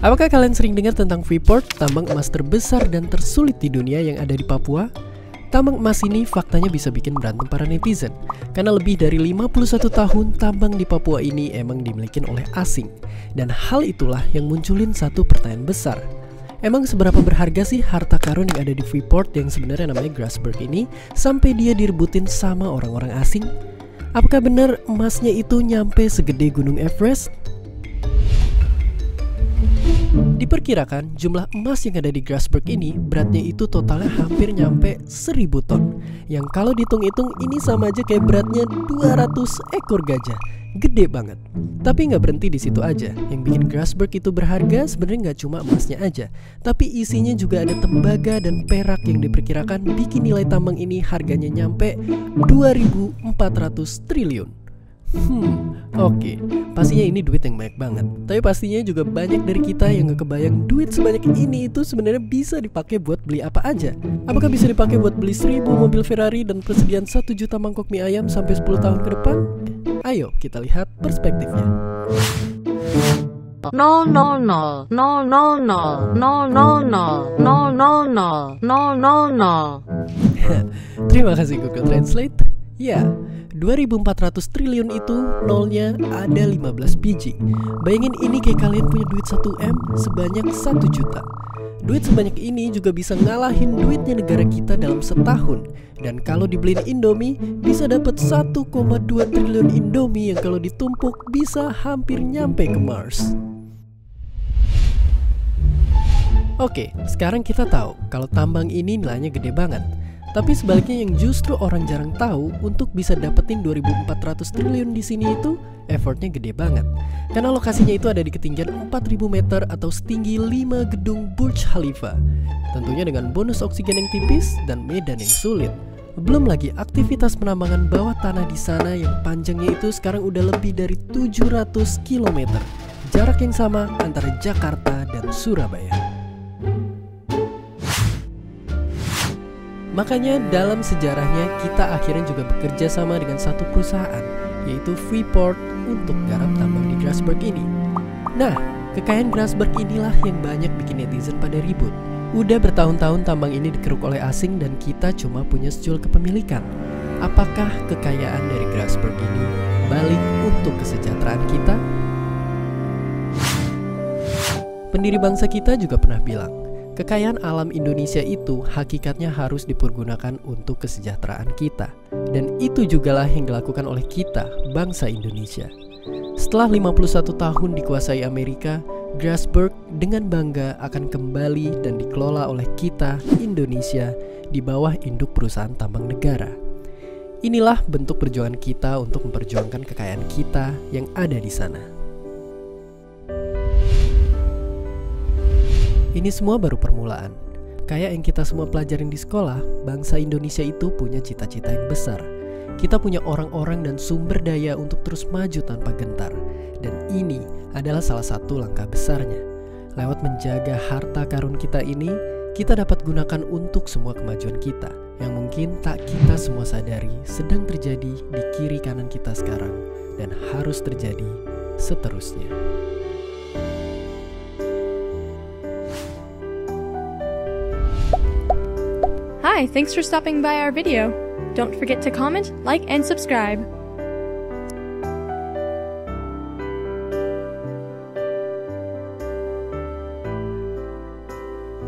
Apakah kalian sering dengar tentang Freeport, tambang emas terbesar dan tersulit di dunia yang ada di Papua? Tambang emas ini faktanya bisa bikin berantem para netizen, karena lebih dari 51 tahun tambang di Papua ini emang dimiliki oleh asing. Dan hal itulah yang munculin satu pertanyaan besar. Emang seberapa berharga sih harta karun yang ada di Freeport yang sebenarnya namanya Grasberg ini sampai dia direbutin sama orang-orang asing? Apakah benar emasnya itu nyampe segede Gunung Everest? Diperkirakan jumlah emas yang ada di Grasberg ini beratnya itu totalnya hampir nyampe 1000 ton. Yang kalau dihitung-hitung ini sama aja kayak beratnya 200 ekor gajah. Gede banget. Tapi nggak berhenti di situ aja. Yang bikin Grasberg itu berharga sebenarnya nggak cuma emasnya aja, tapi isinya juga ada tembaga dan perak yang diperkirakan bikin nilai tambang ini harganya nyampe 2.400 triliun. Oke, pastinya ini duit yang banyak banget. Tapi pastinya juga banyak dari kita yang gak kebayang duit sebanyak ini itu sebenarnya bisa dipakai buat beli apa aja. Apakah bisa dipakai buat beli 1000 mobil Ferrari dan persediaan 1 juta mangkok mie ayam sampai 10 tahun ke depan? Ayo kita lihat perspektifnya. No. Terima kasih Google Translate. Ya, 2.400 triliun itu nolnya ada 15 biji. Bayangin ini kayak kalian punya duit 1M sebanyak 1 juta. Duit sebanyak ini juga bisa ngalahin duitnya negara kita dalam setahun. Dan kalau dibeliin Indomie bisa dapat 1,2 triliun Indomie yang kalau ditumpuk bisa hampir nyampe ke Mars. Oke, sekarang kita tahu kalau tambang ini nilainya gede banget. Tapi sebaliknya yang justru orang jarang tahu, untuk bisa dapetin 2.400 triliun di sini itu effortnya gede banget. Karena lokasinya itu ada di ketinggian 4.000 meter atau setinggi 5 gedung Burj Khalifa. Tentunya dengan bonus oksigen yang tipis dan medan yang sulit. Belum lagi aktivitas penambangan bawah tanah di sana yang panjangnya itu sekarang udah lebih dari 700 km. Jarak yang sama antara Jakarta dan Surabaya. Makanya dalam sejarahnya kita akhirnya juga bekerja sama dengan satu perusahaan, yaitu Freeport, untuk garap tambang di Grasberg ini. Nah, kekayaan Grasberg inilah yang banyak bikin netizen pada ribut. Udah bertahun-tahun tambang ini dikeruk oleh asing dan kita cuma punya secul kepemilikan. Apakah kekayaan dari Grasberg ini balik untuk kesejahteraan kita? Pendiri bangsa kita juga pernah bilang, kekayaan alam Indonesia itu hakikatnya harus dipergunakan untuk kesejahteraan kita. Dan itu jugalah yang dilakukan oleh kita, bangsa Indonesia. Setelah 51 tahun dikuasai Amerika, Grasberg dengan bangga akan kembali dan dikelola oleh kita, Indonesia, di bawah induk perusahaan tambang negara. Inilah bentuk perjuangan kita untuk memperjuangkan kekayaan kita yang ada di sana. Ini semua baru permulaan. Kayak yang kita semua pelajarin di sekolah, bangsa Indonesia itu punya cita-cita yang besar. Kita punya orang-orang dan sumber daya untuk terus maju tanpa gentar. Dan ini adalah salah satu langkah besarnya. Lewat menjaga harta karun kita ini, kita dapat gunakan untuk semua kemajuan kita, yang mungkin tak kita semua sadari sedang terjadi di kiri kanan kita sekarang, dan harus terjadi seterusnya. Hi, thanks for stopping by our video. Don't forget to comment, like, and subscribe.